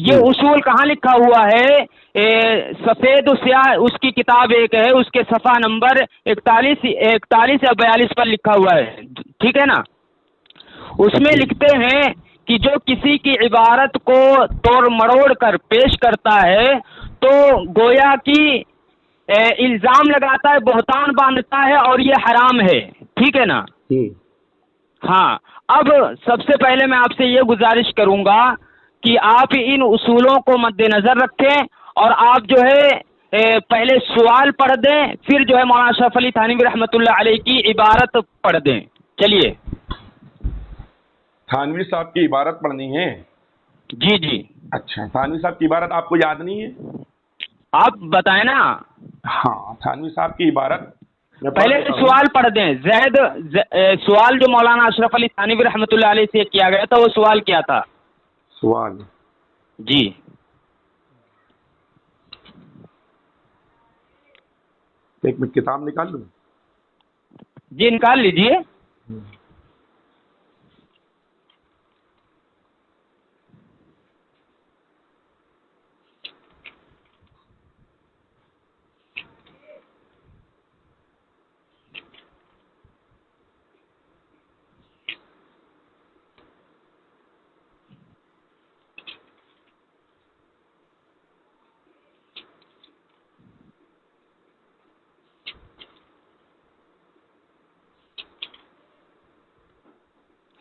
یہ اصول کہاں لکھا ہوا ہے؟ سفید و سیاہ اس کی کتاب ایک ہے، اس کے صفحہ نمبر 41 یا 42 پر لکھا ہوا ہے، ٹھیک ہے نا؟ اس میں لکھتے ہیں کہ جو کسی کی عبارت کو توڑ مروڑ کر پیش کرتا ہے تو گویا کی الزام لگاتا ہے، بہتان باندھتا ہے، اور یہ حرام ہے، ٹھیک ہے نا؟ ہاں، اب سب سے پہلے میں آپ سے یہ گزارش کروں گا کہ آپ ان اصولوں کو مد نظر رکھیں، اور آپ جو ہے پہلے سوال پڑھ دیں، پھر جو ہے مولانا اشرف علی تھانوی رحمۃ اللہ علیہ کی عبارت پڑھ دیں۔ چلیے، تھانوی صاحب کی عبارت پڑھنی ہے؟ جی جی، اچھا، تھانوی صاحب کی عبارت آپ کو یاد نہیں ہے؟ آپ بتائیں نا۔ ہاں، تھانوی صاحب کی عبارت میں پڑھ پہلے دیتا ہوں۔ سوال پڑھ دیں۔ سوال جو مولانا اشرف علی تھانوی رحمۃ اللہ علیہ سے کیا گیا تھا، وہ سوال کیا تھا؟ سوال، جی، ایک منٹ کتاب نکال لوں۔ جی نکال لیجئے۔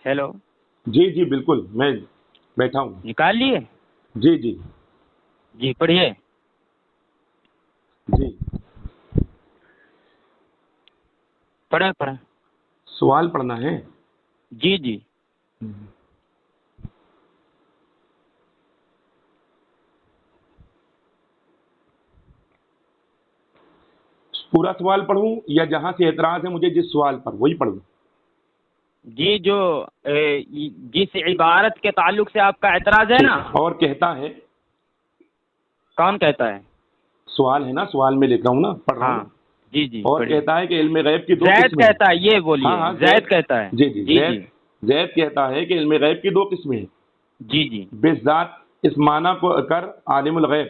ہیلو، جی جی بالکل، میں بیٹھا ہوں۔ نکال لیے؟ جی جی جی پڑھیے۔ جی، پڑھیں پڑھیں۔ سوال پڑھنا ہے؟ جی جی، پورا سوال پڑھوں یا جہاں سے اعتراض ہے مجھے جس سوال پر وہی پڑھوں؟ جی، جو جس عبارت کے تعلق سے آپ کا اعتراض ہے نا۔ اور کہتا ہے، کون کہتا ہے؟ سوال ہے نا، سوال میں لکھا ہوں نا، پڑھ رہا ہاں، ہوں۔ جی جی، اور پڑھیے۔ کہتا ہے کہ علم غیب کی دو زید قسمیں ہیں۔ کہتا ہے، یہ بولیے۔ ہاں ہاں، زید کہتا ہے۔ جی جی، جی زید زید کہتا ہے کہ علم غیب کی دو قسمیں ہیں۔ جی جی، بالذات اس معنی کو کر عالم الغیب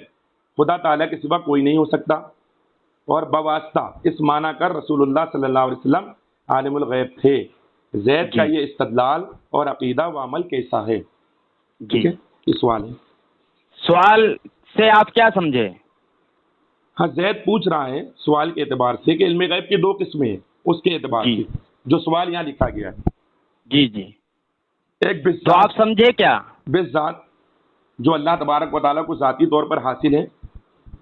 خدا تعالیٰ کے سوا کوئی نہیں ہو سکتا، اور بواسطہ اس معنی کر رسول اللہ صلی اللہ علیہ وسلم عالم الغیب تھے۔ زید کا یہ استدلال اور عقیدہ و عمل کیسا ہے؟ ٹھیک ہے، یہ سوال ہے۔ سوال سے آپ کیا سمجھے؟ ہاں، زید پوچھ رہا ہے سوال کے اعتبار سے کہ علم غیب کی دو قسمیں ہیں، اس کے اعتبار سے جو سوال یہاں لکھا گیا ہے۔ جی جی، ایک تو آپ سمجھے کیا؟ بالذات جو اللہ تبارک و تعالیٰ کو ذاتی طور پر حاصل ہے،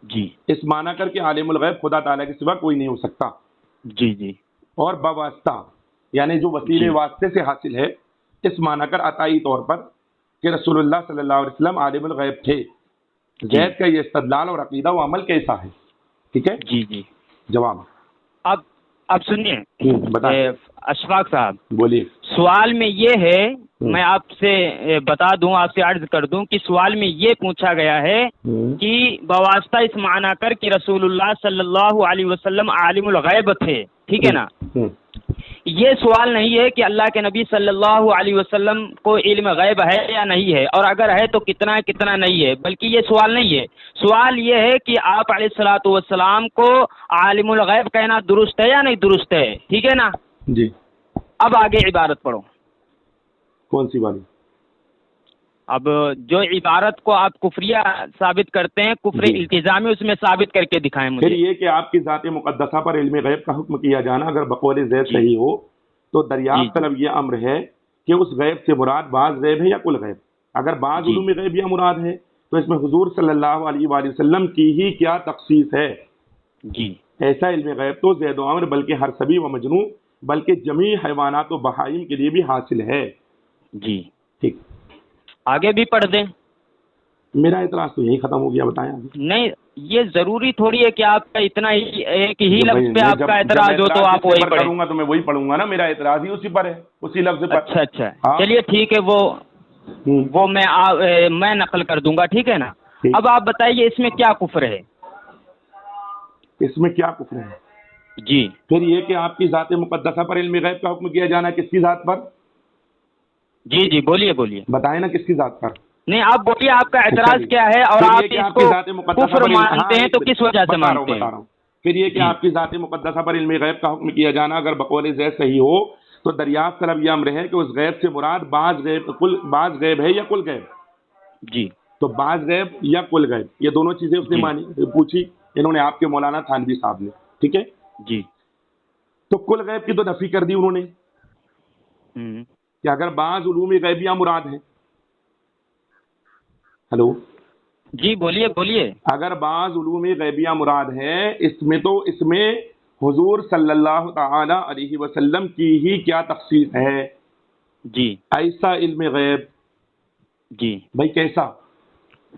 جی، اس معنی کر کے عالم الغیب خدا تعالیٰ کے سوا کوئی نہیں ہو سکتا، جی جی، اور بواسطہ یعنی جو وسیلے واسطے سے حاصل ہے، اس معنی کر عطائی طور پر کہ رسول اللہ صلی اللہ علیہ وسلم عالم الغیب تھے۔ زید کا یہ استدلال اور عقیدہ و عمل کیسا ہے؟ ٹھیک ہے، جی جی، جواب اب سنیے بتائیں، اشفاق صاحب، بولیے۔ سوال میں یہ ہے، میں آپ سے بتا دوں، آپ سے عرض کر دوں کہ سوال میں یہ پوچھا گیا ہے کہ بواسطہ اس معنی کر کہ رسول اللہ صلی اللہ علیہ وسلم عالم الغیب تھے، ٹھیک ہے نا؟ یہ سوال نہیں ہے کہ اللہ کے نبی صلی اللہ علیہ وسلم کو علم غیب ہے یا نہیں ہے، اور اگر ہے تو کتنا ہے کتنا نہیں ہے، بلکہ یہ سوال نہیں ہے۔ سوال یہ ہے کہ آپ علیہ الصلوۃ والسلام کو عالم الغیب کہنا درست ہے یا نہیں درست ہے، ٹھیک ہے نا؟ جی، اب آگے عبارت پڑھو۔ کون سی بات؟ اب جو عبارت کو آپ کفریہ ثابت کرتے ہیں، کفر التزامی، اس میں ثابت کر کے دکھائیں مجھے۔ پھر یہ کہ آپ کی ذات مقدسہ پر علم غیب کا حکم کیا جانا اگر بقول زید صحیح ہو تو دریافت طلب یہ امر ہے کہ اس غیب سے مراد بعض غیب ہے یا کل غیب؟ اگر بعض علوم غیب یا مراد ہے تو اس میں حضور صلی اللہ علیہ وآلہ وسلم کی ہی کیا تخصیص ہے؟ جی، ایسا علم غیب تو زید و عمر بلکہ ہر سبی و مجنو بلکہ جمیع حیوانات و بہائم کے لیے بھی حاصل ہے۔ جی، ٹھیک، آگے بھی پڑھ دیں۔ میرا اعتراض تو یہی ختم ہو گیا، بتائیں آگے۔ نہیں، یہ ضروری تھوڑی ہے کہ آپ کا اتنا ہی ایک ہی لفظ پہ آپ کا اعتراض ہو تو آپ وہی پڑھوں گا تو میں وہی پڑھوں گا نا، میرا اعتراض ہی اسی پر ہے، اسی لفظ پر۔ اچھا اچھا، چلیے ٹھیک ہے، وہ میں نقل کر دوں گا، ٹھیک ہے نا؟ اب آپ بتائیے اس میں کیا کفر ہے؟ اس میں کیا کفر ہے؟ جی، پھر یہ کہ آپ کی ذات مقدسہ پر علم غیب کا حکم کیا جانا ہے، کس کی ذات پر؟ جی جی، بولیے بولیے، بتائیں نا کس کی ذات پر؟ نہیں آپ بولیے آپ کا اعتراض کیا ہے اور آپ اس کو کفر مانتے ہیں تو کس وجہ سے مانتے ہیں؟ بتا رہا ہوں پھر یہ کہ آپ کی ذات مقدسہ پر علم غیب کا حکم کیا جانا اگر بقول زید صحیح ہو تو دریافت طلب یہ امر ہے کہ اس غیب سے مراد بعض غیب ہے یا کل غیب؟ جی تو بعض غیب یا کل غیب یہ دونوں چیزیں اس نے مانی پوچھی انہوں نے آپ کے مولانا تھانوی صاحب نے، ٹھیک ہے جی۔ تو کل غیب کی تو نفی کر دی انہوں نے کہ اگر بعض علوم غیبیہ مراد ہیں، ہلو جی بولیے بولیے، اگر بعض علوم غیبیہ مراد ہے اس میں حضور صلی اللہ تعالی علیہ وسلم کی ہی کیا تخصیص ہے؟ جی ایسا علم غیب، جی بھائی کیسا؟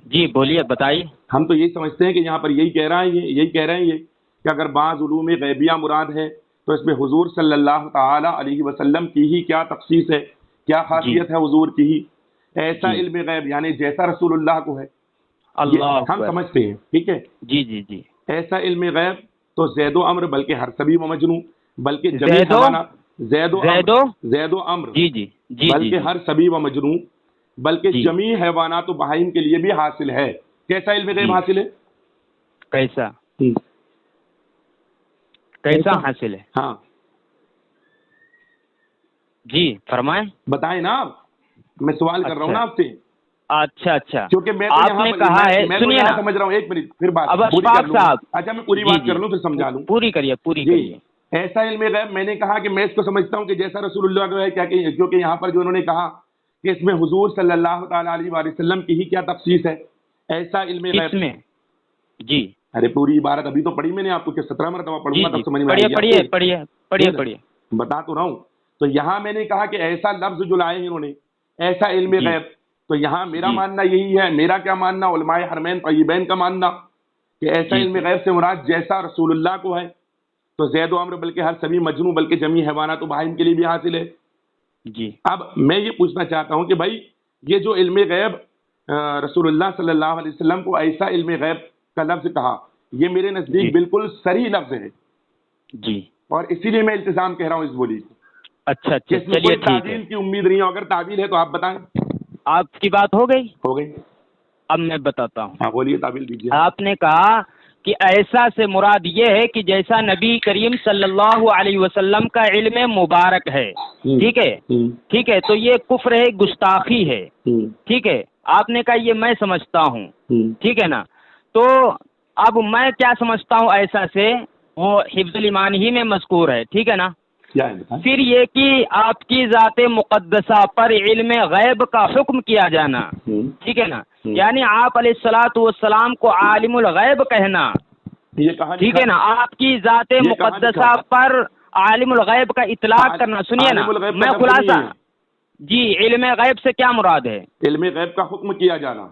جی بولیے بتائیے۔ ہم تو یہی سمجھتے ہیں کہ یہاں پر یہی کہہ رہے ہیں یہ کہ اگر بعض علوم غیبیہ مراد ہے تو اس میں حضور صلی اللہ تعالی علیہ وسلم کی ہی کیا تخصیص ہے، کیا خاصیت ہے حضور کی ہی؟ ایسا علم غیب یعنی جیسا رسول اللہ کو ہے، اللہ ہم سمجھتے ہیں، ٹھیک ہے جی جی جی۔ ایسا علم غیب تو زید و امر بلکہ ہر سبھی و مجنوں بلکہ جمیع زید و حیوانات، زید و امر جی جی جی بلکہ ہر سبھی و مجنوں بلکہ جی جمیع حیوانات و بہائم کے لیے بھی حاصل ہے۔ کیسا علم غیب حاصل ہے؟ کیسا حاصل ہے؟ ہاں جی فرمائیں، بتائیں نا آپ، میں سوال کر رہا ہوں نا آپ سے۔ اچھا اچھا، کیونکہ میں تو آپ نے کہا ہے، سنیے نا، سمجھ رہا ہوں، ایک منٹ پھر بات اب پوری کر لوں۔ صاحب اچھا میں پوری بات کر لوں پھر سمجھا لوں۔ پوری کریے جی ایسا علم غیب میں نے کہا کہ میں اس کو سمجھتا ہوں کہ جیسا رسول اللہ کا ہے، کیا کہ کیونکہ یہاں پر جو انہوں نے کہا کہ اس میں حضور صلی اللہ تعالی علیہ وآلہ وسلم کی ہی کیا تخصیص ہے، ایسا علم غیب میں جی۔ ارے پوری عبارت ابھی تو پڑھی میں نے آپ کو، کہ 17 مرتبہ پڑھوں گا تب سمجھ میں آئے گی۔ پڑھیے بتا تو رہا ہوں۔ تو یہاں میں نے کہا کہ ایسا لفظ جو لائے ہیں انہوں نے، ایسا علم غیب، تو یہاں میرا ماننا یہی ہے، میرا کیا ماننا، علماء حرمین طیبین کا ماننا کہ ایسا علم غیب سے مراد جیسا رسول اللہ کو ہے تو زید و عمر بلکہ ہر سبھی مجنوں بلکہ جمیع حیوانات و بہائم کے لیے بھی حاصل ہے۔ جی اب میں یہ پوچھنا چاہتا ہوں کہ بھائی یہ جو علم غیب رسول اللہ صلی اللہ علیہ وسلم کو ایسا علم غیب کا لفظ کہا، یہ میرے نزدیک بالکل صریح لفظ ہے جی، اور اسی لیے میں التزام کہہ رہا ہوں اس بولی کو۔ اچھا اچھا اس میں کوئی تعویل کی امید نہیں ہے، اگر تعویل ہے تو آپ بتائیں۔ آپ کی بات ہو گئی؟ اب میں بتاتا ہوں۔ ہاں بولیے، تعویل دیجیے۔ آپ نے کہا کہ ایسا سے مراد یہ ہے کہ جیسا نبی کریم صلی اللہ علیہ وسلم کا علم مبارک ہے، ٹھیک ہے، تو یہ کفر ہے، گستاخی ہے، ٹھیک ہے۔ آپ نے کہا یہ میں سمجھتا ہوں، ٹھیک ہے نا۔ تو اب میں کیا سمجھتا ہوں ایسا سے، وہ حفظ الایمان ہی میں مذکور ہے، ٹھیک ہے نا۔ پھر یہ کہ آپ کی ذات مقدسہ پر علم غیب کا حکم کیا جانا، ٹھیک ہے نا، یعنی آپ علیہ الصلوۃ والسلام کو عالم الغیب کہنا، ٹھیک ہے نا، آپ کی ذات مقدسہ پر عالم الغیب کا اطلاق کرنا۔ سنیے نا، میں خلاصہ، جی علم غیب سے کیا مراد ہے؟ علم غیب کا حکم کیا جانا۔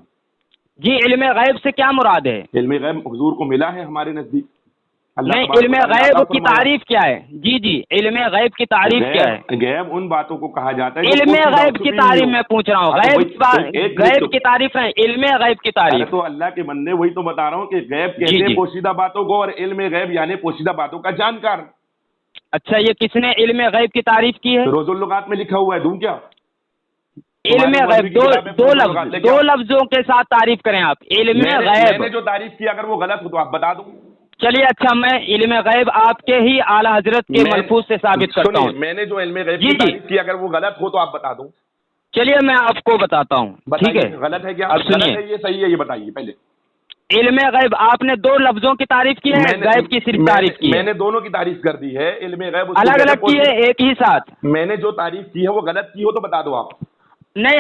جی علم غیب سے کیا مراد ہے؟ علم غیب حضور کو ملا ہے ہمارے نزدیک۔ نہیں، علم غیب کی تعریف کیا ہے؟ جی علم غیب کی تعریف کیا ہے؟ غیب ان باتوں کو کہا جاتا ہے، علم غیب کی تعریف میں پوچھ رہا ہوں، غیب کی تعریف ہے، علم غیب کی تعریف تو اللہ کے بندے وہی تو بتا رہا ہوں کہ غیب کہتے ہیں پوشیدہ باتوں کو، اور علم غیب یعنی پوشیدہ باتوں کا جانکار۔ اچھا یہ کس نے علم غیب کی تعریف کی ہے؟ روز اللغات میں لکھا ہوا ہے، دوں کیا؟ علم غیب دو لفظوں کے ساتھ تعریف کریں آپ، علم غیب۔ میں نے جو تعریف کی اگر وہ غلط ہو تو آپ بتا دوں۔ چلیے اچھا، میں علم غیب آپ کے ہی اعلیٰ حضرت کے ملفوظ سے ثابت کرتا ہوں۔ میں نے جو علم غیب کی تعریف کی اگر وہ غلط ہو تو آپ بتا دوں۔ چلیے میں آپ کو بتاتا ہوں، ٹھیک ہے۔ غلط ہے کیا؟ اب سنیے، یہ صحیح ہے، یہ بتائیے پہلے۔ علم غیب آپ نے دو لفظوں کی تعریف کی ہے، غیب کی صرف تعریف کی ہے؟ میں نے دونوں کی تعریف کر دی ہے، علم غیب الگ الگ کی ہے ایک ہی ساتھ؟ میں نے جو تعریف کی ہے وہ غلط کی ہو تو بتا دو آپ۔ نہیں،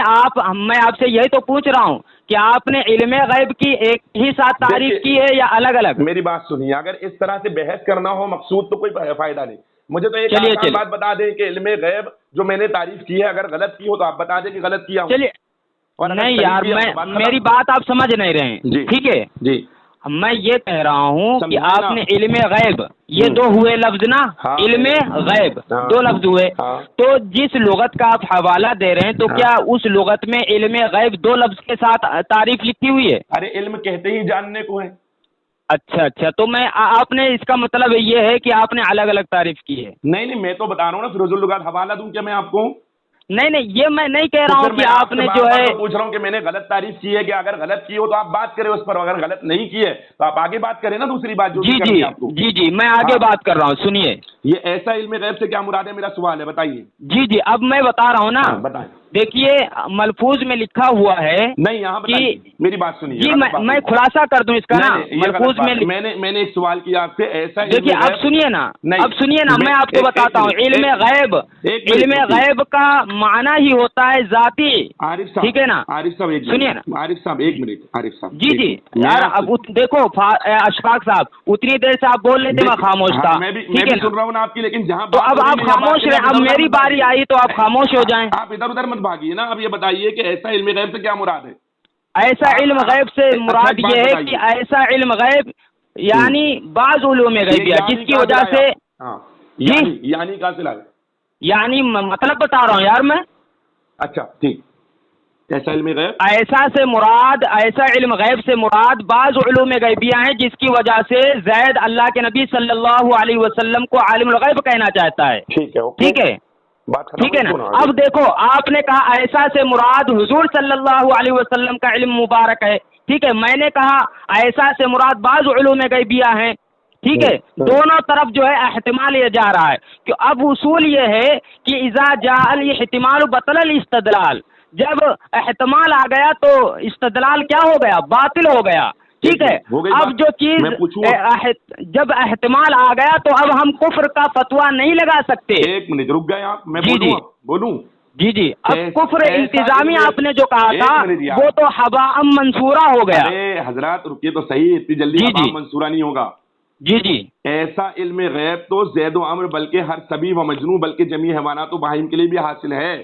میں آپ سے یہی تو پوچھ رہا ہوں کہ آپ نے علم غیب کی ایک ہی ساتھ تعریف کی ہے یا الگ الگ؟ میری بات سنیے، اگر اس طرح سے بحث کرنا ہو مقصود تو کوئی فائدہ نہیں۔ مجھے تو ایک آسان بات بتا دیں کہ علم غیب جو میں نے تعریف کی ہے اگر غلط کی ہو تو آپ بتا دیں کہ غلط کیا ہوں۔ چلیے، نہیں یار، میری بات آپ سمجھ نہیں رہے ہیں، ٹھیک ہے جی۔ میں یہ کہہ رہا ہوں کہ آپ نے علم غیب، یہ دو ہوئے لفظ نا، علم غیب دو لفظ ہوئے، تو جس لغت کا آپ حوالہ دے رہے ہیں تو کیا اس لغت میں علم غیب دو لفظ کے ساتھ تعریف لکھی ہوئی ہے؟ ارے علم کہتے ہی جاننے کو ہے۔ اچھا، تو میں آپ نے اس کا مطلب یہ ہے کہ آپ نے الگ الگ تعریف کی ہے؟ نہیں، میں تو بتا رہا ہوں نا، فیروز اللغات حوالہ دوں کیا میں آپ کو؟ نہیں نہیں یہ میں نہیں کہہ رہا ہوں کہ آپ نے جو ہے پوچھ رہا ہوں کہ میں نے غلط تعریف کی ہے کہ اگر غلط کی ہو تو آپ بات کریں اس پر، اگر غلط نہیں کی ہے تو آپ آگے بات کریں نا دوسری بات جو جی جی جی جی میں آگے بات کر رہا ہوں، سنیے. یہ ایسا علم غیب سے کیا مراد ہے، میرا سوال ہے، بتائیے. جی جی اب میں بتا رہا ہوں نا. بتائیں. دیکھیے ملفوظ میں لکھا ہوا ہے نہیں، یہاں بتائیے میری بات سنیے. جی میں خلاصہ کر دوں اس کا نا. ملفوظ میں نے ایک سوال کیا آپ سے، ایسا دیکھیے اب سنیے نا، اب سنیے نا، میں آپ کو بتاتا ہوں. علم غیب کا معنی ہی ہوتا ہے ذاتی. عارف صاحب، ٹھیک ہے نا، عارف صاحب سنیے نا. عارف صاحب ایک منٹ، عارف صاحب. جی جی یار اب دیکھو اشفاق صاحب اتنی دیر سے آپ بول رہے تھے میں خاموش تھا. میں بھی سن رہا ہوں نا آپ کی، لیکن جہاں تو اب آپ خاموش رہے. اب میری باری آئی تو آپ خاموش ہو جائیں. آپ ادھر ادھر مت بھاگیے نا. اب یہ بتائیے کہ ایسا علم غیب سے کیا مراد ہے؟ ایسا علم غیب سے مراد یہ ہے کہ ایسا علم غیب یعنی بعض علوم غیبیہ جس کی وجہ سے یعنی کہاں سے لائے؟ یعنی مطلب بتا رہا ہوں یار میں. اچھا ٹھیک. ایسا علم غیب، ایسا علم غیب سے مراد بعض علوم غیبیہ ہیں جس کی وجہ سے زید اللہ کے نبی صلی اللہ علیہ وسلم کو عالم الغیب کہنا چاہتا ہے. ٹھیک ہے، ٹھیک ہے، ٹھیک ہے نا. اب دیکھو آپ نے کہا ایسا سے مراد حضور صلی اللہ علیہ وسلم کا علم مبارک ہے. ٹھیک ہے، میں نے کہا ایسا سے مراد بعض علوم غیبیہ ہیں. ٹھیک ہے، دونوں طرف جو ہے احتمال یہ جا رہا ہے کہ اب اصول یہ ہے کہ اذا جاء الاحتمال بطل الاستدلال. جب احتمال آ گیا تو استدلال کیا ہو گیا؟ باطل ہو گیا. ٹھیک ہے، اب جو چیز جب احتمال آ گیا تو اب ہم کفر کا فتویٰ نہیں لگا سکتے. ایک منٹ رک گئے آپ، میں بولوں. جی جی اب کفر التزامی آپ نے جو کہا تھا وہ تو حباء منصورہ ہو گیا. ارے حضرات رکیے تو صحیح، اتنی جلدی حباء منصورہ نہیں ہوگا. جی جی ایسا علم غیب تو زید و عمر بلکہ ہر سبی و مجنون بلکہ جمیع حیوانات و بہائم کے لیے بھی حاصل ہے.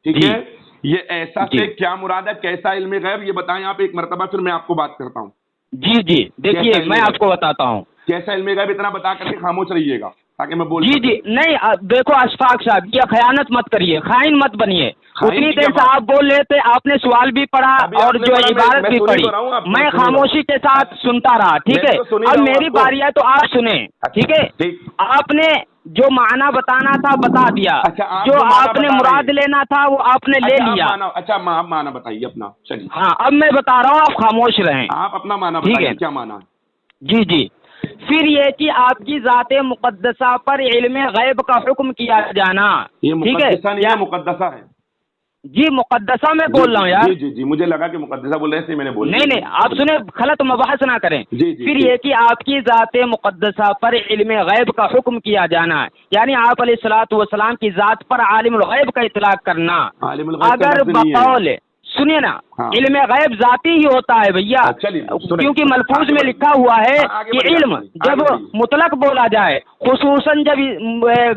ٹھیک ہے، یہ ایسا سے کیا مراد ہے؟ کیسا علم غیب یہ بتائیں آپ ایک مرتبہ، پھر میں آپ کو بات کرتا ہوں. جی جی دیکھیے میں آپ کو بتاتا ہوں کیسا علم غیب، اتنا بتا کر کے خاموش رہیے گا تاکہ میں بول. جی جی نہیں دیکھو اشفاق صاحب یہ خیانت مت کریے، خائن مت بنیے. اتنی دیر سے آپ بول رہے تھے، آپ نے سوال بھی پڑھا اور جو عبارت بھی پڑھی، میں خاموشی کے ساتھ سنتا رہا. ٹھیک ہے، اب میری باری ہے تو آپ سنیں. ٹھیک ہے، آپ نے جو معنی بتانا تھا بتا دیا، جو آپ نے مراد لینا تھا وہ آپ نے لے لیا. اچھا آپ معنی بتائیے اپنا. چلیے ہاں اب میں بتا رہا ہوں، آپ خاموش رہیں. آپ اپنا معنی بتائیے، کیا معنی ہے؟ جی جی پھر یہ کہ آپ کی ذات مقدسہ پر علم غیب کا حکم کیا جانا. یہ مقدسہ نہیں ہے، مقدسہ ہے. جی مقدسہ میں بول رہا ہوں یار. جی جی مجھے لگا کہ مقدسہ بول رہے ہیں، میں نے بولا. نہیں آپ سنیں، غلط مباحث نہ کریں. پھر یہ کہ آپ کی ذات مقدسہ پر علم غیب کا حکم کیا جانا یعنی آپ علیہ الصلوۃ والسلام کی ذات پر عالم الغیب کا اطلاق کرنا. اگر بقول سنیے نا، علم غیب ذاتی ہی ہوتا ہے بھیا، کیونکہ ملفوظ میں لکھا ہوا ہے کہ علم جب مطلق بولا جائے خصوصاً جب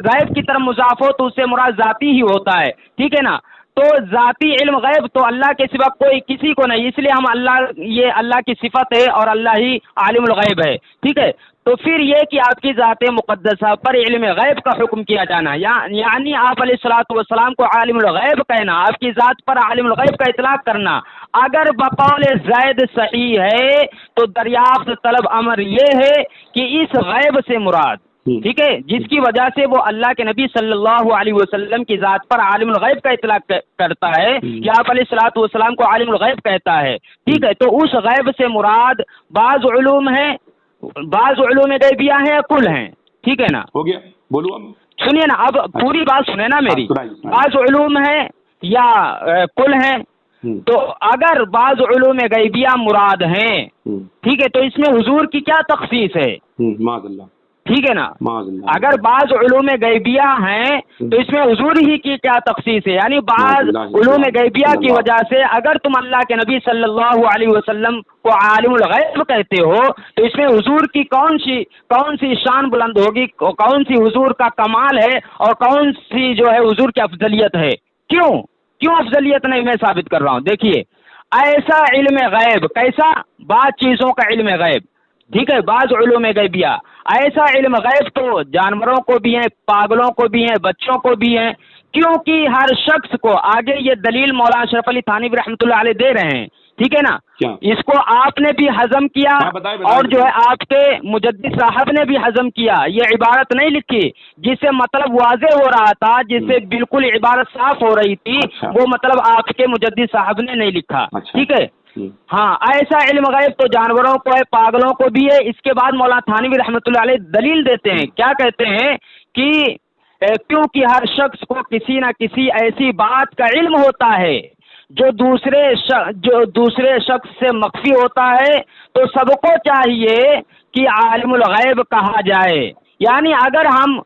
غیب کی طرف مضاف ہو تو اس سے مراد ذاتی ہی ہوتا ہے. ٹھیک ہے نا، تو ذاتی علم غیب تو اللہ کے سوا کوئی کسی کو نہیں، اس لیے ہم یہ اللہ کی صفت ہے اور اللہ ہی عالم الغیب ہے. ٹھیک ہے، تو پھر یہ کہ آپ کی ذات مقدسہ پر علم غیب کا حکم کیا جانا یعنی آپ علیہ الصلوۃ والسلام کو عالم الغیب کہنا، آپ کی ذات پر عالم الغیب کا اطلاق کرنا. اگر بقول زید صحیح ہے تو دریافت طلب امر یہ ہے کہ اس غیب سے مراد، ٹھیک ہے، جس کی وجہ سے وہ اللہ کے نبی صلی اللہ علیہ وسلم کی ذات پر عالم الغیب کا اطلاق کرتا ہے کہ آپ علیہ الصلوۃ والسلام کو عالم الغیب کہتا ہے. ٹھیک ہے، تو اس غیب سے مراد بعض علوم ہیں، بعض علوم غیبیہ ہیں، کل ہیں. ٹھیک ہے نا، ہو گیا. بولو اب سنیے نا، اب پوری بات سنیں نا میری. بعض علوم ہیں یا کل ہیں، تو اگر بعض علوم غیبیہ مراد ہیں، ٹھیک ہے، تو اس میں حضور کی کیا تخصیص ہے؟ معاذ اللہ. ٹھیک ہے نا، اگر بعض علوم غیبیہ ہیں تو اس میں حضور ہی کی کیا تخصیص ہے؟ یعنی بعض علوم غیبیہ کی وجہ سے اگر تم اللہ کے نبی صلی اللہ علیہ وسلم کو عالم الغیب کہتے ہو تو اس میں حضور کی کون سی شان بلند ہوگی، کون سی حضور کا کمال ہے اور کون سی جو ہے حضور کی افضلیت ہے؟ کیوں افضلیت نہیں میں ثابت کر رہا ہوں. دیکھیے ایسا علم غیب کیسا؟ بعض چیزوں کا علم غیب. ٹھیک ہے، بعض علوم غیبیہ ایسا علم غیب تو جانوروں کو بھی ہیں، پاگلوں کو بھی ہیں، بچوں کو بھی ہیں، کیونکہ ہر شخص کو آگے یہ دلیل مولانا اشرف علی تھانوی رحمۃ اللہ علیہ دے رہے ہیں ٹھیک ہے نا, کیا اس کو آپ نے بھی ہضم کیا بتائیں اور جو ہے آپ کے مجدد صاحب نے بھی ہضم کیا. یہ عبارت نہیں لکھی جس سے مطلب واضح ہو رہا تھا, جس سے بالکل عبارت صاف ہو رہی تھی, اچھا. وہ مطلب آپ کے مجدد صاحب نے نہیں لکھا. اچھا. ٹھیک ہے. ہاں, ایسا علم غیب تو جانوروں کو ہے, پاگلوں کو بھی ہے. اس کے بعد مولانا تھانوی رحمۃ اللہ علیہ دلیل دیتے ہیں. کیا کہتے ہیں کہ کیونکہ ہر شخص کو کسی نہ کسی ایسی بات کا علم ہوتا ہے جو دوسرے شخص سے مخفی ہوتا ہے, تو سب کو چاہیے کہ عالم الغیب کہا جائے. یعنی اگر ہم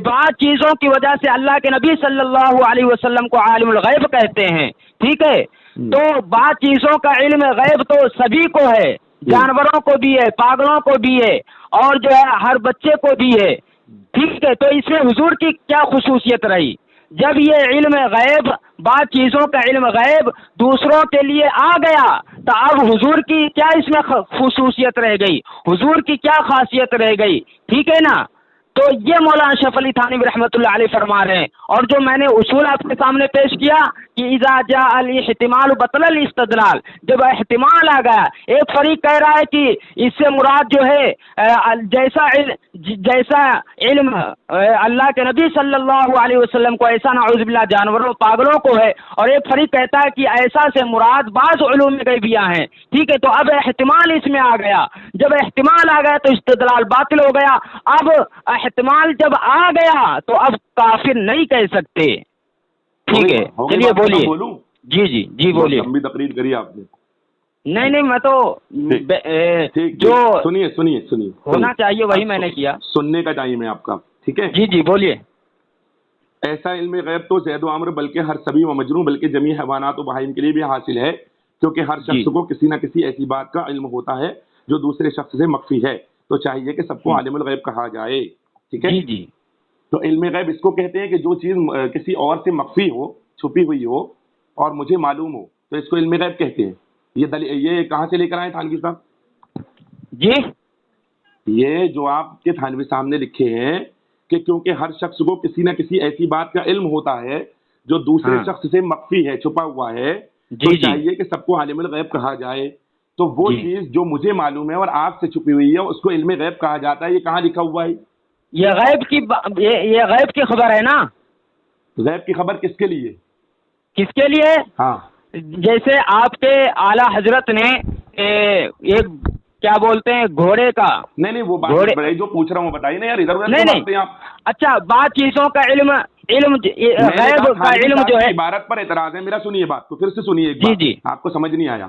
بعض چیزوں کی وجہ سے اللہ کے نبی صلی اللہ علیہ وسلم کو عالم الغیب کہتے ہیں, ٹھیک ہے, تو بعض چیزوں کا علم غیب تو سبھی کو ہے, جانوروں کو بھی ہے, پاگلوں کو بھی ہے, اور جو ہے ہر بچے کو بھی ہے. ٹھیک ہے, تو اس میں حضور کی کیا خصوصیت رہی؟ جب یہ علم غیب, بعض چیزوں کا علم غیب دوسروں کے لیے آ گیا, تو اب حضور کی کیا اس میں خصوصیت رہ گئی, حضور کی کیا خاصیت رہ گئی؟ ٹھیک ہے نا. تو یہ مولانا اشرف علی تھانوی رحمۃ اللہ علیہ فرما رہے ہیں. اور جو میں نے اصول آپ کے سامنے پیش کیا کہ اذا جاء الاحتمال بطل الاستدلال, جب احتمال آ گیا, ایک فریق کہہ رہا ہے کہ اس سے مراد جو ہے جیسا علم اللہ کے نبی صلی اللہ علیہ وسلم کو ایسا نعوذ باللہ جانوروں پاگلوں کو ہے, اور ایک فریق کہتا ہے کہ ایسا سے مراد بعض علوم غیبیہ ہیں. ٹھیک ہے, تو اب احتمال اس میں آ گیا. جب احتمال آ گیا تو استدلال باطل ہو گیا. اب احتمال جب آ گیا تو اب کافر نہیں کہہ سکتے. ٹھیک ہے, چلیے بولیے. جی جی جی بولیے. لمبی تقریر کری آپ نے. نہیں میں تو جو سنیے ہونا چاہیے وہی میں نے کیا. سننے کا ٹائم ہے آپ کا, ٹھیک ہے. جی جی بولیے. ایسا علم غیب تو زید و عمر بلکہ ہر سبی و مجنون بلکہ جمیع حیوانات و بہائم کے لیے بھی حاصل ہے, کیونکہ ہر شخص کو کسی نہ کسی ایسی بات کا علم ہوتا ہے جو دوسرے شخص سے مخفی ہے, تو چاہیے کہ سب کو عالم الغیب کہا جائے. ٹھیک ہے. جی. تو علم غیب اس کو کہتے ہیں کہ جو چیز کسی اور سے مخفی ہو, چھپی ہوئی ہو, اور مجھے معلوم ہو, تو اس کو علم غیب کہتے ہیں. یہ کہاں سے لے کر آئے تھانوی صاحب؟ جی, یہ جو آپ کے تھانوی صاحب نے لکھے ہیں کہ کیونکہ ہر شخص کو کسی نہ کسی ایسی بات کا علم ہوتا ہے جو دوسرے شخص سے مخفی ہے, چھپا ہوا ہے, تو چاہیے کہ سب کو عالم الغیب کہا جائے. تو وہ چیز جو مجھے معلوم ہے اور آپ سے چھپی ہوئی ہے اس کو علم غیب کہا جاتا ہے. یہ کہاں لکھا ہوا ہے؟ یہ غیب کی خبر ہے نا. غیب کی خبر کس کے لیے؟ کس کے لیے؟ ہاں, جیسے آپ کے اعلیٰ حضرت نے ایک کیا بولتے ہیں گھوڑے کا. نہیں وہ بات جو پوچھ رہا ہوں بتائیے نا یار, ادھر ادھر نہیں آپ. اچھا, بعض چیزوں کا علم غیب کا علم جو ہے. عبارت پر اعتراض ہے میرا, سنیے بات کو پھر سے سنیے ایک بار. جی آپ کو سمجھ نہیں آیا.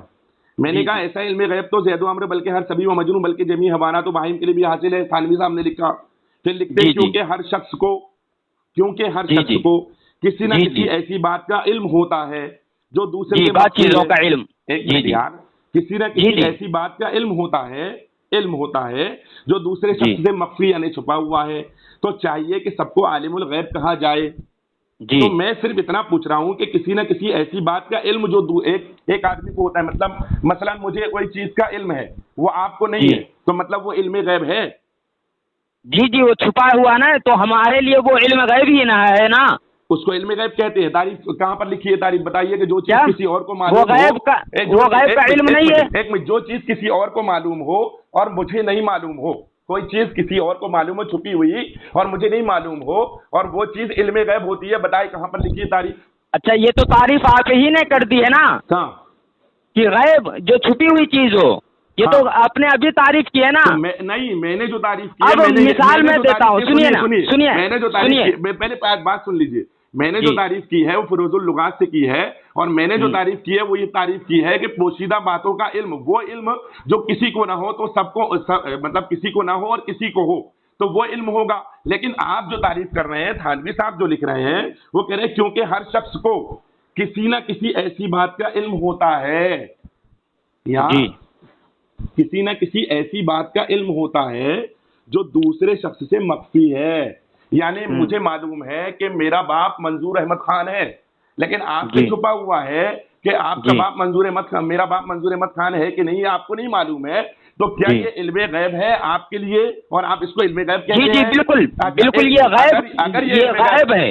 میں نے کہا ایسا علم غیب تو زید و عمر بلکہ ہر سبی و مجنون بلکہ جمیع حیوانات و بہائم کے لیے بھی حاصل ہے. تھانوی صاحب نے لکھا. پھر لکھتے ہیں کیونکہ ہر شخص کو کسی نہ کسی ایسی بات کا علم ہوتا ہے جو دوسرے بات چیزوں کا علم. کسی نہ کسی ایسی بات کا علم ہوتا ہے جو دوسرے شخص سے مخفی یعنی چھپا ہوا ہے, تو چاہیے کہ سب کو عالم الغیب کہا جائے. تو میں صرف اتنا پوچھ رہا ہوں کہ کسی نہ کسی ایسی بات کا علم جو ایک آدمی کو ہوتا ہے, مطلب مثلا مجھے کوئی چیز کا علم ہے وہ آپ کو نہیں ہے, تو مطلب وہ علم غیب ہے. جی وہ چھپا ہوا نا, تو ہمارے لیے وہ علم غیب ہی نہ ہے نا. اس کو علم غیب کہتے ہیں. تعریف کہاں پر لکھی ہے؟ تعریف بتائیے کہ جو چیز کسی اور کو معلوم ہو, وہ غیب کا علم نہیں ہے. ایک منٹ, جو چیز کسی اور کو معلوم ہو اور مجھے نہیں معلوم ہو, کوئی چیز کسی اور کو معلوم ہو چھپی ہوئی اور مجھے نہیں معلوم ہو, اور وہ چیز علم غیب ہوتی ہے, بتائے کہاں پر لکھی ہے تعریف؟ اچھا, یہ تو تعریف آپ ہی نے کر دی ہے نا کہ غیب جو چھپی ہوئی چیز ہو. یہ تو آپ نے ابھی تعریف کی ہے نا. نہیں, میں نے جو تعریف کی ہے, اب مثال میں دیتا ہوں, سنیے میں نے جو تعریف کی, پہلے بات سن لیجیے. میں نے جو تعریف کی ہے وہ فروز اللغات سے کی ہے, اور میں نے جو تعریف کی ہے وہ یہ تعریف کی ہے کہ پوشیدہ باتوں کا علم, وہ علم جو کسی کو نہ ہو تو سب کو, مطلب کسی کو نہ ہو اور کسی کو ہو تو وہ علم ہوگا. لیکن آپ جو تعریف کر رہے ہیں, تھانوی صاحب جو لکھ رہے ہیں, وہ کہہ رہے ہیں کیونکہ ہر شخص کو کسی نہ کسی ایسی بات کا علم ہوتا ہے, کسی نہ کسی ایسی بات کا علم ہوتا ہے جو دوسرے شخص سے مخفی ہے. یعنی مجھے معلوم ہے کہ میرا باپ منظور احمد خان ہے, لیکن آپ سے چھپا ہوا ہے کہ آپ کا باپ منظور احمد خان, میرا باپ منظور احمد خان ہے کہ نہیں, آپ کو نہیں معلوم ہے. تو کیا یہ علم غیب ہے آپ کے لیے اور آپ اس کو علم غیب کہتے ہیں؟ جی بالکل بالکل، یہ غیب، یہ غیب ہے،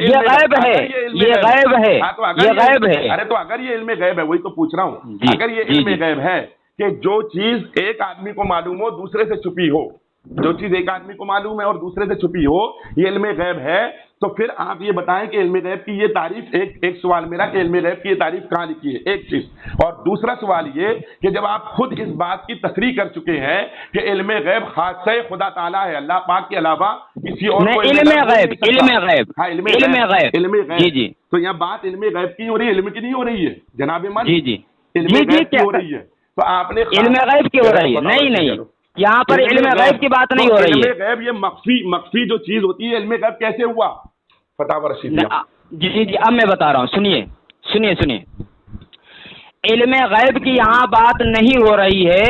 یہ غیب ہے، یہ غیب ہے، یہ غیب ہے۔ ارے تو اگر یہ علم غیب ہے، وہی تو پوچھ رہا ہوں، اگر یہ علم غیب ہے کہ جو چیز ایک آدمی کو معلوم ہو دوسرے سے چھپی ہو، جو چیز ایک آدمی کو معلوم ہے اور دوسرے سے چھپی ہو، یہ علم غیب ہے، تو پھر آپ یہ بتائیں کہ علم غیب کی یہ تعریف، ایک سوال میرا کہ علم غیب کی یہ تعریف کہاں لکھی ہے، ایک چیز، اور دوسرا سوال یہ کہ جب آپ خود اس بات کی تصریح کر چکے ہیں کہ علم غیب خاصہ خدا تعالیٰ ہے، اللہ پاک کے علاوہ کسی اور کو علم غیب، علم غیب، ہاں علم غیب، علم غیب، جی جی، تو یہاں بات علم غیب کی ہو رہی ہے، علم کی نہیں ہو رہی ہے جناب من، جی جی، علم غیب کی ہو رہی ہے، تو آپ نے علم غیب کی ہو رہی ہے، نہیں یہاں پر علم غیب کی بات نہیں ہو رہی ہے۔ علم غیب یہ مخفی جو چیز ہوتی ہے، علم غیب کیسے ہوا؟ فتاوی رشیدیہ۔ جی اب میں بتا رہا ہوں، سنیے، علم غیب کی یہاں بات نہیں ہو رہی ہے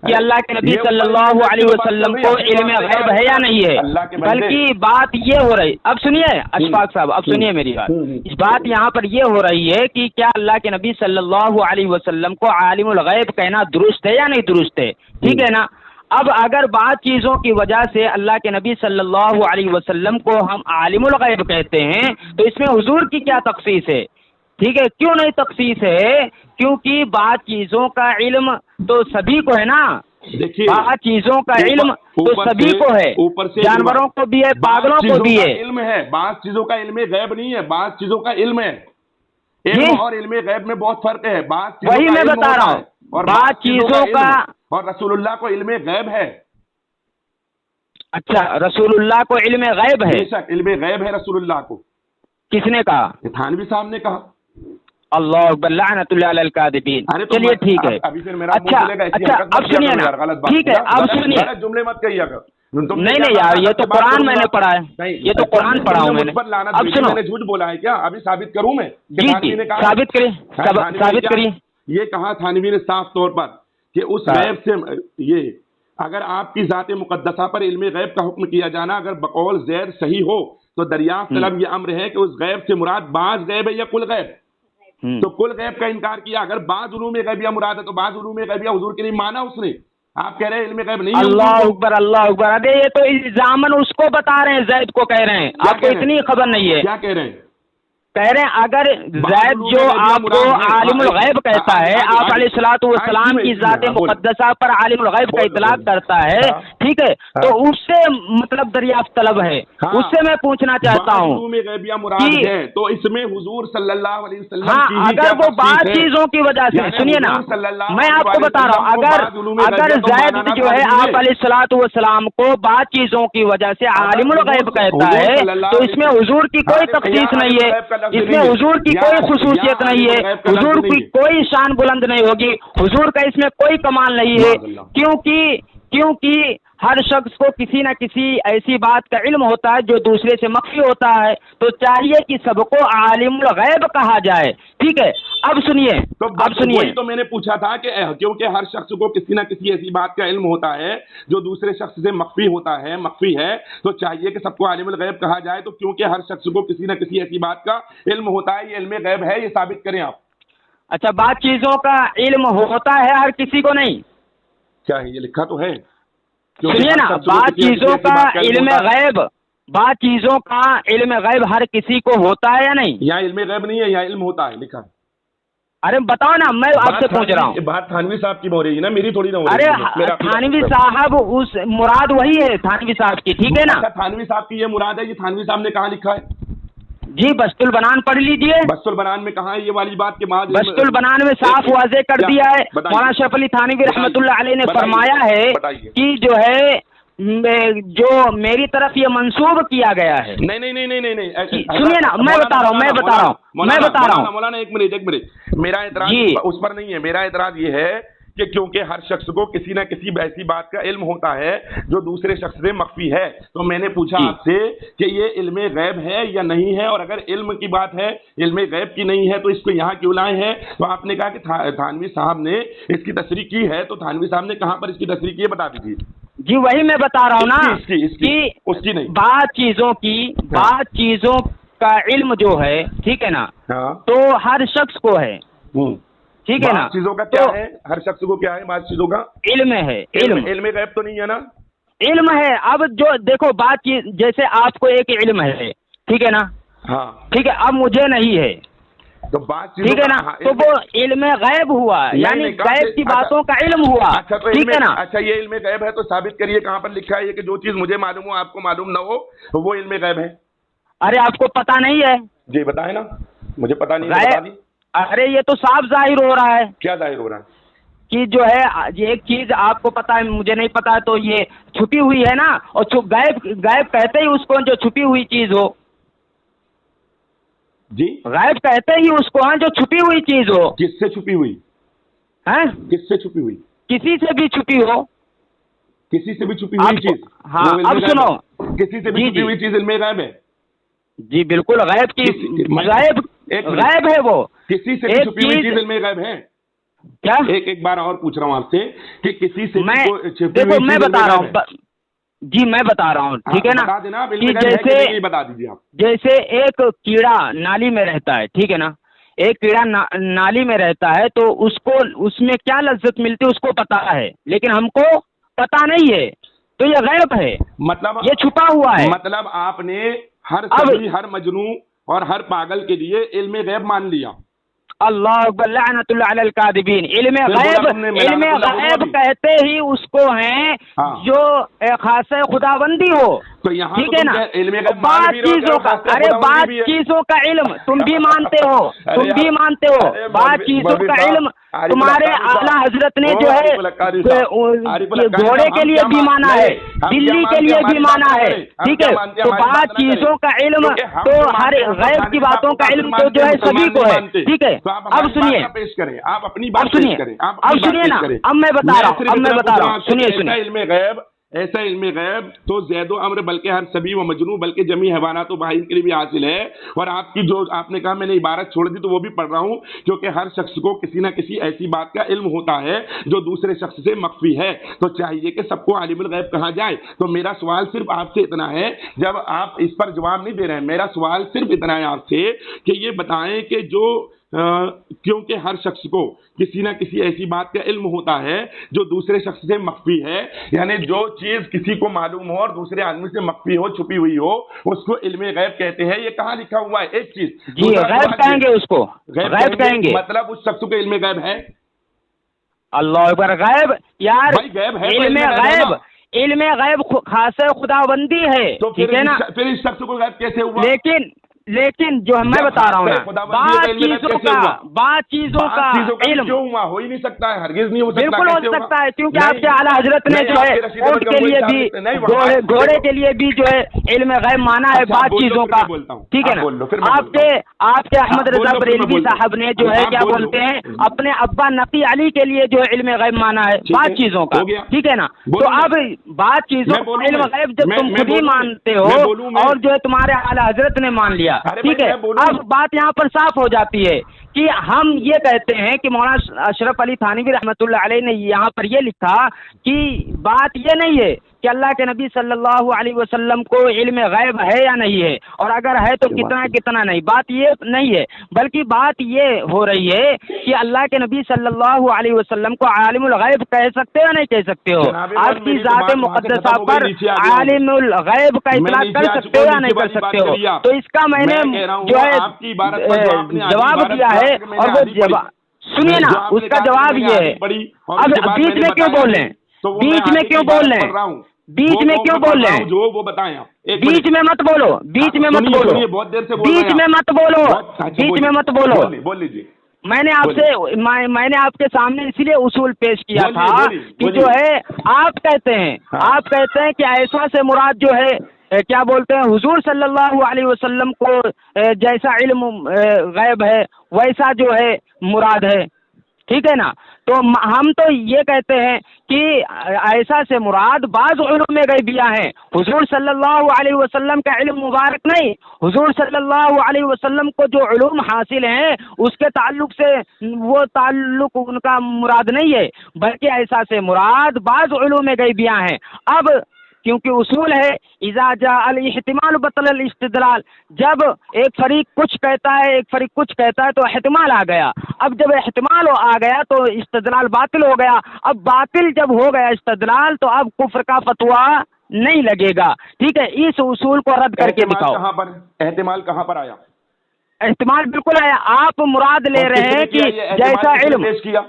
کہ اللہ کے نبی صلی اللہ علیہ وسلم کو علم غیب ہے یا نہیں ہے، بلکہ بات یہ ہو رہی، اب سنیے اشفاق صاحب، اب سنیے میری بات، اس بات یہاں پر یہ ہو رہی ہے کہ کیا اللہ کے نبی صلی اللہ علیہ وسلم کو عالم الغیب کہنا درست ہے یا نہیں درست ہے، ٹھیک ہے نا؟ اب اگر بعض چیزوں کی وجہ سے اللہ کے نبی صلی اللہ علیہ وسلم کو ہم عالم الغیب کہتے ہیں تو اس میں حضور کی کیا تخصیص ہے؟ ٹھیک ہے، کیوں نہیں تخصیص ہے؟ کیونکہ بعض چیزوں کا علم تو سبھی کو ہے نا، بعض چیزوں کا علم تو سبھی کو ہے، جانوروں کو بھی ہے، پاگلوں کو بھی ہے، علم ہے، بعض چیزوں کا علم غیب نہیں ہے، بعض چیزوں کا علم ہے، علم اور علم غیب میں بہت فرق ہے، وہی میں بتا رہا ہوں، اور بعض چیزوں کا، اور رسول اللہ کو علم غیب ہے۔ اچھا، رسول اللہ کو علم غیب ہے؟ بے شک علم غیب ہے رسول اللہ کو۔ کس نے کہا؟ تھانوی صاحب نے کہا۔ اللہ اکبر، لعنت اللہ علی الکاذبین۔ چلیے ٹھیک ہے، اچھا اب سنیے نا، ٹھیک ہے اب سنیے، جملے مت کہیے گا، نہیں یار، یہ تو قرآن میں نے پڑھا ہے، یہ تو قرآن پڑھا ہوں میں نے۔ اب سنو، میں نے جھوٹ بولا ہے کیا؟ ابھی ثابت کروں میں؟ جی ثابت کریے۔ یہ کہا تھانوی نے صاف طور پر کہ اس غیب سے، یہ اگر آپ کی ذات مقدسہ پر علم غیب کا حکم کیا جانا اگر بقول زید صحیح ہو تو دریافت طلب یہ امر ہے کہ اس غیب سے مراد بعض غیب ہے یا کل غیب؟ تو کل غیب کا انکار کیا، اگر بعض علوم غیبیہ مراد ہے تو بعض علوم غیبیہ حضور کے لیے مانا اس نے، آپ کہہ رہے ہیں علم غیب نہیں ہے۔ اللہ اکبر، اللہ اکبر، ابے یہ تو الزامن اس کو بتا رہے ہیں، زید کو کہہ رہے ہیں، آپ کو اتنی خبر نہیں ہے۔ کیا کہہ رہے ہیں؟ کہہ رہے ہیں اگر زید جو آپ کو عالم الغیب کہتا ہے، آپ علیہ الصلوۃ والسلام کی ذات مقدسہ پر عالم الغیب کا اطلاق کرتا ہے، ٹھیک ہے، تو اس سے مطلب دریافت طلب ہے، اس سے میں پوچھنا چاہتا ہوں تو اس میں حضور صلی اللہ علیہ وسلم ہاں، اگر وہ بعض چیزوں کی وجہ سے، سنیے نا، میں آپ کو بتا رہا ہوں، اگر زید جو ہے آپ علیہ الصلوۃ والسلام کو بعض چیزوں کی وجہ سے عالم الغیب کہتا ہے تو اس میں حضور کی کوئی تخصیص نہیں ہے، اس میں حضور کی کوئی خصوصیت نہیں ہے، حضور کی کوئی شان بلند نہیں ہوگی، حضور کا اس میں کوئی کمال نہیں ہے، کیونکہ ہر شخص کو کسی نہ کسی ایسی بات کا علم ہوتا ہے جو دوسرے سے مخفی ہوتا ہے، تو چاہیے کہ سب کو عالم الغیب کہا جائے، ٹھیک ہے۔ اب سنیے، وہی تو میں نے پوچھا تھا کہ کیونکہ ہر شخص کو کسی نہ کسی ایسی بات کا علم ہوتا ہے جو دوسرے شخص سے مخفی ہوتا ہے، مخفی ہے، تو چاہیے کہ سب کو عالم الغیب کہا جائے، تو کیونکہ ہر شخص کو کسی نہ کسی ایسی بات کا علم ہوتا ہے، یہ علم غیب ہے، یہ ثابت کریں آپ۔ اچھا، بعض چیزوں کا علم ہوتا ہے ہر کسی کو نہیں، کیا ہے یہ لکھا تو ہے؟ سنیے نا، بعض چیزوں کا علم غیب، بعض چیزوں کا علم غیب ہر کسی کو ہوتا ہے یا نہیں؟ یہاں علم غیب نہیں ہے، یہاں علم ہوتا ہے لکھا۔ ارے بتاؤ نا، میں آپ سے پوچھ رہا ہوں، بات تھانوی صاحب کی ہو رہی ہے نا، میری تھوڑی نہ ہو رہی ہے۔ ارے تھانوی صاحب، اس مراد وہی ہے تھانوی صاحب کی، ٹھیک ہے نا؟ تھانوی صاحب کی یہ مراد ہے، یہ تھانوی صاحب نے کہاں لکھا ہے؟ جی بسط البنان پڑھ لیجئے، بسط البنان میں کہاں ہے یہ والی بات کے بعد؟ بسط البنان میں صاف واضح کر دیا ہے، مولانا شریف علی تھانوی رحمۃ اللہ علیہ نے فرمایا ہے کہ جو ہے جو میری طرف یہ منسوب کیا گیا ہے۔ نہیں، سنیے نا، میں بتا رہا ہوں مولانا، ایک منٹ، میرا اعتراض اس پر نہیں ہے، میرا اعتراض یہ ہے کہ کیونکہ ہر شخص کو کسی نہ کسی ایسی بات کا علم ہوتا ہے جو دوسرے شخص سے مخفی ہے، تو میں نے پوچھا آپ سے کہ یہ علم غیب ہے یا نہیں ہے، اور اگر علم کی بات ہے، علم غیب کی نہیں ہے، تو اس کو یہاں کیوں لائے ہیں؟ تو آپ نے کہا کہ تھانوی صاحب نے اس کی تصریح کی ہے، تو تھانوی صاحب نے کہاں پر اس کی تصریح کی ہے بتا دیجیے۔ جی وہی میں بتا رہا ہوں نا کہ اس کی نہیں، بعض چیزوں کا علم جو ہے، ٹھیک ہے نا، تو ہر شخص کو ہے، ٹھیک ہے نا. چیزوں کا کیا ہے, ہر شخص کو کیا ہے بعض چیزوں کا علم ہے. علم غیب تو نہیں ہے نا. علم ہے. اب جو دیکھو بات کی, جیسے آپ کو ایک علم ہے, ٹھیک ہے نا, ہاں ٹھیک ہے, اب مجھے نہیں ہے, تو بات ٹھیک ہے نا, تو وہ علم غیب ہوا, یعنی غیب کی باتوں کا علم ہوا. اچھا تو ٹھیک ہے نا. اچھا یہ علم غیب ہے تو ثابت کریے کہاں پر لکھا ہے کہ جو چیز مجھے معلوم ہو آپ کو معلوم نہ ہو تو وہ علم غیب ہے. ارے آپ کو پتا نہیں ہے. جی بتائیں نا, مجھے پتا نہیں ہے, بتا دی. ارے یہ تو صاف ظاہر ہو رہا ہے. کیا ظاہر ہو رہا ہے؟ کہ جو ہے یہ ایک چیز آپ کو پتا ہے مجھے نہیں پتا, تو یہ چھپی ہوئی ہے نا, اور غیب کہتے ہی اس کو جو چھپی ہوئی چیز ہو. جی غیب کہتے ہی اس کو ہیں جو چھپی ہوئی چیز ہو. کس سے چھپی ہوئی؟ ہیں کس سے چھپی ہوئی؟ کسی سے بھی چھپی ہو. کسی سے بھی چھپی ہوئی چیز. ہاں اب سنو, کسی سے بھی چھپی ہوئی چیز علم غیب ہے. جی بالکل غیب کی غیب ہے وہ. کسی سے بھی چھپی ہوئی چیز علم غیب ہے. کیا ایک بار اور پوچھ رہا ہوں آپ سے کہ کسی سے دیکھو میں بتا رہا ہوں. جی میں بتا رہا ہوں, ٹھیک ہے نا, کہ بتا دیجیے آپ. جیسے ایک کیڑا نالی میں رہتا ہے, ٹھیک ہے نا, ایک کیڑا نالی میں رہتا ہے تو اس میں کیا لذت ملتی ہے اس کو پتا ہے, لیکن ہم کو پتا نہیں ہے, تو یہ غیب ہے. مطلب یہ چھپا ہوا ہے. مطلب آپ نے ہر مجنوں اور ہر پاگل کے لیے علم غیب مان لیا. اللہ اکبر, لعنت اللہ علی الکاذبین. علم غیب کہتے ہی اس کو ہیں جو خاص خداوندی ہو. ٹھیک ہے نا, بات چیزوں کا, ارے بات چیزوں کا علم تم بھی مانتے ہو, بات چیزوں کا علم تمہارے اعلیٰ حضرت نے جو ہے گھوڑے کے لیے بھی مانا ہے, بلی کے لیے بھی مانا ہے, ٹھیک ہے. تو بات چیزوں کا علم تو ہر غیب کی باتوں کا علم تو جو ہے سبھی کو ہے, ٹھیک ہے. اب سنیے, آپ اپنی بات پیش کریں, اب سنیے نا, اب میں بتا رہا ہوں, سنیے. علم غیب, ایسا علم غیب تو زید و عمر بلکہ ہر سبی و مجنوں بلکہ جمی حیوانات و بہائم کے لیے بھی حاصل ہے. اور آپ کی جو آپ نے کہا میں نے عبارت چھوڑ دی تو وہ بھی پڑھ رہا ہوں, کیونکہ ہر شخص کو کسی نہ کسی ایسی بات کا علم ہوتا ہے جو دوسرے شخص سے مخفی ہے, تو چاہیے کہ سب کو عالم الغیب کہا جائے. تو میرا سوال صرف آپ سے اتنا ہے, جب آپ اس پر جواب نہیں دے رہے ہیں, میرا سوال صرف اتنا ہے آپ سے کہ یہ بتائیں کہ جو کیونکہ ہر شخص کو کسی نہ کسی ایسی بات کا علم ہوتا ہے جو دوسرے شخص سے مخفی ہے, یعنی جو چیز کسی کو معلوم ہو اور دوسرے آدمی سے مخفی ہو, چھپی ہوئی ہو, اس کو علم غیب کہتے ہیں. یہ کہاں لکھا ہوا ہے؟ ایک چیز جی غیب کہیں گے اس کو, غیب کہیں گے, مطلب اس شخص کو علم غیب ہے. اللہ اکبر, غیب یار, غیب ہے, علم غیب خاص خداوندی ہے, ٹھیک ہے نا. پھر اس شخص کو غیب کیسے ہوا؟ لیکن جو میں بتا رہا ہوں نا, بات چیزوں کا علم کیوں ہوا؟ ہو ہی نہیں سکتا ہے, ہرگز نہیں ہو سکتا. بالکل ہو سکتا ہے, کیونکہ آپ کے اعلیٰ حضرت نے جو ہے اونٹ کے لیے بھی گھوڑے کے لیے بھی جو ہے علم غیب مانا ہے بات چیزوں کا, ٹھیک ہے نا. آپ کے احمد رضا بریلوی صاحب نے جو ہے کیا بولتے ہیں اپنے ابا نقی علی کے لیے جو ہے علم غیب مانا ہے بات چیزوں کا, ٹھیک ہے نا. تو اب بات چیزوں کا علم غیب جب تم خود ہی مانتے ہو اور جو ہے تمہارے اعلیٰ حضرت نے مان لیا, ٹھیک ہے. اب بات یہاں پر صاف ہو جاتی ہے کہ ہم یہ کہتے ہیں کہ مولانا اشرف علی تھانوی رحمۃ اللہ علیہ نے یہاں پر یہ لکھا کہ بات یہ نہیں ہے کہ اللہ کے نبی صلی اللہ علیہ وسلم کو علم غیب ہے یا نہیں ہے, اور اگر ہے تو کتنا نہیں. بات یہ نہیں ہے, بلکہ بات یہ ہو رہی ہے کہ اللہ کے نبی صلی اللہ علیہ وسلم کو عالم الغیب کہہ سکتے ہو یا نہیں کہہ سکتے ہو؟ آپ کی ذات مقدسہ پر عالم الغیب کا اطلاق کر سکتے ہو یا نہیں کر سکتے ہو؟ تو اس کا میں نے جو ہے جواب دیا ہے, اور وہ جواب سنیے نا, اس کا جواب یہ ہے. اب بیچ میں کیوں بول رہے ہیں, بیچ میں کیوں بول رہے ہیں, بیچ میں کیوں بول رہے ہیں؟ جو وہ بتائیں, بیچ میں مت بولو, بیچ میں مت بولو, بہت دیر سے بیچ میں مت بولو, بیچ میں مت بولو. بول لیجیے. میں نے آپ کے سامنے اسی لیے اصول پیش کیا تھا کہ جو ہے آپ کہتے ہیں کہ ایسا سے مراد جو ہے کیا بولتے ہیں حضور صلی اللہ علیہ وسلم کو جیسا علم غیب ہے ویسا جو ہے مراد ہے, ٹھیک ہے نا. تو ہم تو یہ کہتے ہیں کہ ایسا سے مراد بعض علوم غیبیہ ہیں. حضور صلی اللہ علیہ وسلم کا علم مبارک نہیں, حضور صلی اللہ علیہ وسلم کو جو علوم حاصل ہیں اس کے تعلق سے وہ تعلق ان کا مراد نہیں ہے, بلکہ ایسا سے مراد بعض علوم غیبیہ ہیں. اب کیونکہ اصول ہے اذا جاء الاحتمال بطل الاستدلال، جب ایک فریق کچھ کہتا ہے ایک فریق کچھ کہتا ہے تو احتمال آ گیا، اب جب احتمال آ گیا تو استدلال باطل ہو گیا، اب باطل جب ہو گیا استدلال تو اب کفر کا فتویٰ نہیں لگے گا، ٹھیک ہے، اس اصول کو رد کر کے دکھاؤ۔ احتمال کہاں پر آیا؟ احتمال بالکل آیا، آپ مراد لے رہے ہیں کہ جیسا علم پیش کیا،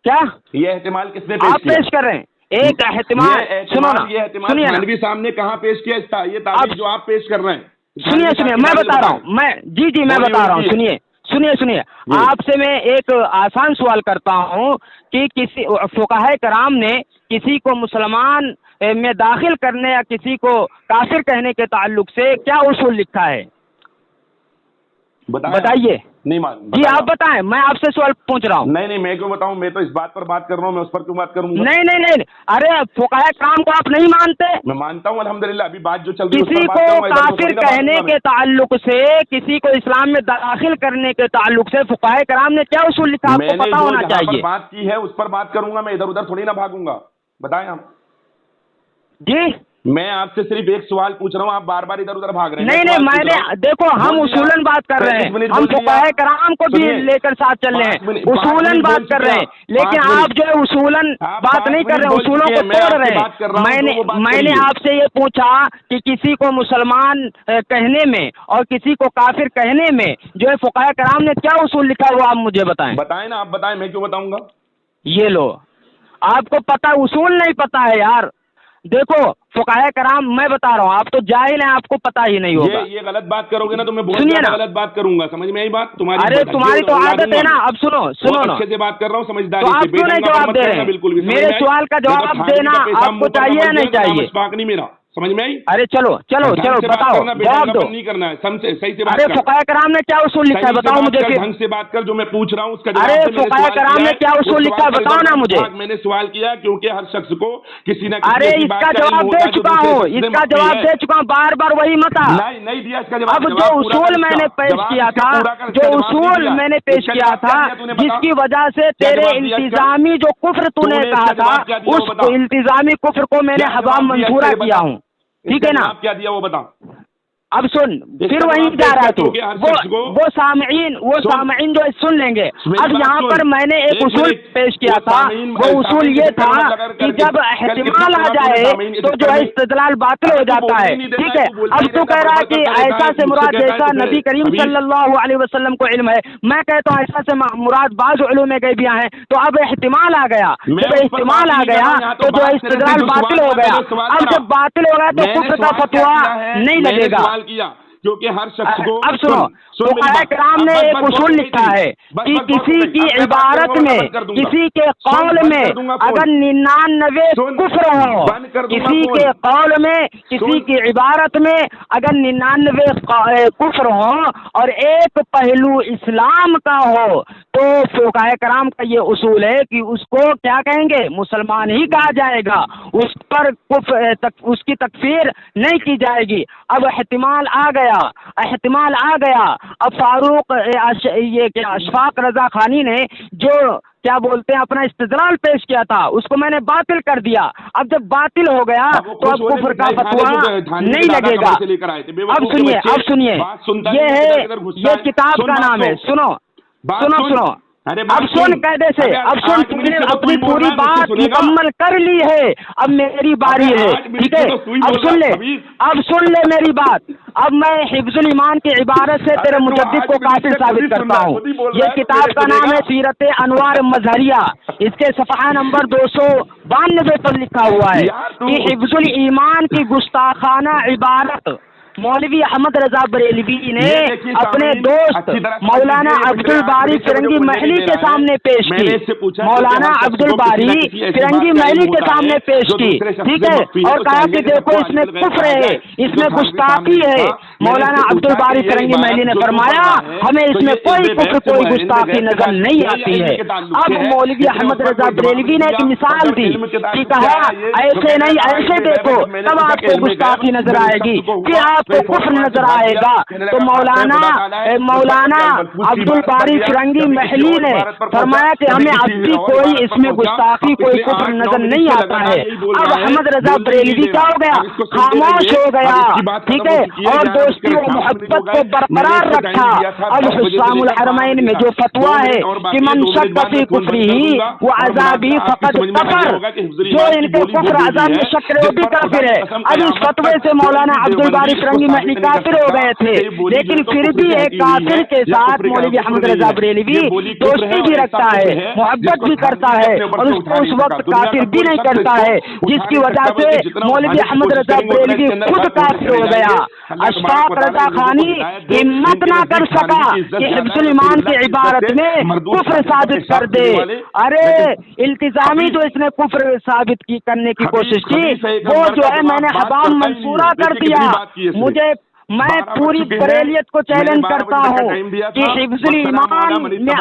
کیا یہ احتمال کس نے آپ پیش کر رہے ہیں؟ ایک احتمال سنو نا، یہ احتمال سنیے نا، تھانوی صاحب نے کہاں پیش کیا؟ یہ تعبیر جو آپ پیش کر رہے ہیں، سنیے میں بتا رہا ہوں، میں بتا رہا ہوں، سنیے آپ سے میں ایک آسان سوال کرتا ہوں کہ کسی فقہائے کرام نے کسی کو مسلمان میں داخل کرنے یا کسی کو کافر کہنے کے تعلق سے کیا اصول لکھا ہے؟ بتائیے۔ نہیں جی آپ بتائیں، میں آپ سے سوال پوچھ رہا ہوں۔ نہیں میں کیوں بتاؤں، میں تو اس بات پر بات کر رہا ہوں، میں اس پر کیوں بات کروں گا؟ نہیں، ارے فقہائے کرام کو آپ نہیں مانتے؟ میں مانتا ہوں الحمدللہ، ابھی بات جو چل رہی ہے کسی کو کافر کہنے کے تعلق سے، کسی کو اسلام میں داخل کرنے کے تعلق سے فقہائے کرام نے کیا اصول لکھا آپ کو پتا ہونا چاہیے۔ بات کی ہے اس پر بات کروں گا، میں ادھر ادھر تھوڑی نہ بھاگوں گا، بتائیں آپ۔ جی میں آپ سے صرف ایک سوال پوچھ رہا ہوں، آپ بار بار ادھر ادھر بھاگ رہے ہیں۔ نہیں میں نے دیکھو، ہم اصولاً بات کر رہے ہیں، ہم فقہائے کرام کو بھی لے کر ساتھ چل رہے ہیں، اصولاً بات کر رہے ہیں، لیکن آپ جو ہے اصولاً بات نہیں کر رہے ہیں، اصولوں کو توڑ رہے ہیں۔ میں نے آپ سے یہ پوچھا کہ کسی کو مسلمان کہنے میں اور کسی کو کافر کہنے میں جو ہے فقہائے کرام نے کیا اصول لکھا وہ آپ مجھے بتائیں۔ بتائیں نا، آپ بتائیں، میں کیوں بتاؤں گا؟ یہ لو، آپ کو پتا اصول نہیں پتا ہے یار۔ دیکھو فقہائے کرام، میں بتا رہا ہوں، آپ تو جاہل ہیں، آپ کو پتا ہی نہیں ہوگا۔ یہ غلط بات کرو گے نا تو میں بہت زیادہ غلط بات کروں گا، سمجھ میں آئی بات تمہاری؟ ارے تمہاری تو عادت ہے نا، اب سنو نا، اچھے سے بات کر رہا ہوں، سمجھداری تو آپ کیوں نہیں جواب دے رہے ہیں؟ بالکل بھی میرے سوال کا جواب دینا آپ کو چاہیے یا نہیں چاہیے؟ نہیں میرا، سمجھ میں آئی؟ ارے چلو بتاؤ، جواب دو۔ نہیں کرنا ہے، صحیح سے بات ارے فقہائے کرام نے کیا اصول لکھا ہے بتاؤ مجھے پھر۔ ڈھنگ سے بات کر، جو میں پوچھ رہا ہوں اس کا ارے فقہائے کرام نے کیا اصول لکھا ہے بتاؤ نا مجھے۔ میں نے سوال کیا کیونکہ ہر شخص کو کسی نہ کسی ارے اس کا جواب دے چکا ہوں، بار بار وہی مت آ۔ نہیں دیا اس کا جواب۔ اب جو اصول میں نے پیش کیا تھا، جس کی وجہ سے تیرے التزامی جو کفر تو نے کہا تھا، اس التزامی کفر کو میں نے حباب منصورہ کیا ہوں، ٹھیک ہے نا؟ آپ کیا دیا وہ بتا۔ اب سن، پھر وہیں جا رہا تو وہ سامعین جو سن لیں گے۔ اب یہاں پر میں نے ایک اصول پیش کیا تھا، وہ اصول یہ تھا کہ جب احتمال آ جائے تو جو ہے استدلال باطل ہو جاتا ہے، ٹھیک ہے؟ اب تو کہہ رہا ہے کہ ایسا سے مراد جیسا نبی کریم صلی اللہ علیہ وسلم کو علم ہے، میں کہتا ہوں ایسا سے مراد بعض علوم غیبیہ ہیں، تو اب احتمال آ گیا، جب احتمال آ گیا تو جو ہے استدلال باطل ہو گیا۔ اب جب باطل ہو گیا تو کفر کا فتویٰ نہیں لگے گا۔ کیا کیونکہ ہر شخص کو اب سنو، فقہائے کرام نے ایک اصول لکھا ہے کہ کسی کی عبارت میں، کسی کے قول میں اگر 99 کفر ہو، کسی کے قول میں، کسی کی عبارت میں اگر 99 کفر ہو اور ایک پہلو اسلام کا ہو تو فقہائے کرام کا یہ اصول ہے کہ اس کو کیا کہیں گے؟ مسلمان ہی کہا جائے گا، اس پر اس کی تکفیر نہیں کی جائے گی۔ اب احتمال آ گیا، اب فاروق اشفاق رضا خانی نے جو کیا بولتے ہیں اپنا استدلال پیش کیا تھا اس کو میں نے باطل کر دیا۔ اب جب باطل ہو گیا تو اب کفر کا فتویٰ نہیں لگے گا۔ اب سنیے یہ کتاب کا نام ہے، سنو اب سن قاعدے سے، اب سن، تم نے اپنی پوری بات مکمل کر لی ہے، اب میری باری ہے، ٹھیک ہے؟ اب سن لے میری بات۔ اب میں حفظ الایمان کی عبارت سے تیرے مجدد کو کافر ثابت کرتا ہوں۔ یہ کتاب کا نام ہے سیرت انوار مظہریہ، اس کے صفحہ نمبر 292 پر لکھا ہوا ہے کہ حفظ الایمان کی گستاخانہ عبارت مولوی احمد رضا بریلوی نے اپنے دوست مولانا عبد الباری فرنگی محلی کے سامنے پیش کی، مولانا عبد الباری فرنگی محلی کے سامنے پیش کی، ٹھیک ہے؟ اور کہا کہ دیکھو اس میں کفر ہے، اس میں گستاخی ہے، مولانا عبد الباری فرنگی محلی نے فرمایا ہمیں اس میں کوئی کفر کوئی گستاخی نظر نہیں آتی ہے۔ اب مولوی احمد رضا بریلوی نے ایک مثال دی کہ کہا ایسے نہیں ایسے دیکھو تب آپ کو گستاخی نظر آئے گی، پھر آپ کو کفر نظر آئے گا۔ تو مولانا عبد الباری فرنگی محلی نے فرمایا کہ ہمیں اب بھی کوئی اس میں گستاخی کوئی کفر نظر نہیں آتا ہے۔ اب احمد رضا بریلوی کیا ہو گیا؟ خاموش ہو گیا، ٹھیک ہے، اور دوستی و محبت کو برقرار رکھا۔ اب حسام الحرمین میں جو فتویٰ ہے کہ من شک فی کفرہ و عذابہ فقد کفر، جو ان کے کفر عذاب میں شک کرے وہ بھی کافر ہے۔ اب اس فتوے سے مولانا عبد الباری فرنگی محلی کافر ہو گئے تھے، لیکن پھر بھی ایک کافر کے ساتھ مولوی احمد رضا بریلوی دوستی بھی رکھتا ہے، محبت بھی کرتا ہے، اور اس کو اس وقت کافر بھی نہیں کرتا ہے، جس کی وجہ سے مولوی احمد رضا بریلوی خود کافر ہو گیا۔ اشفاق رضا خانی ہمت نہ کر سکا کہ حفظ الایمان کی عبارت میں کفر ثابت کر دے۔ ارے التزامی جو اس نے کفر ثابت کرنے کی کوشش کی وہ جو ہے میں نے حبام منصورہ کر دیا۔ میں پوری بریلیت کو چیلنج کرتا ہوں کہ حفظ الایمان میں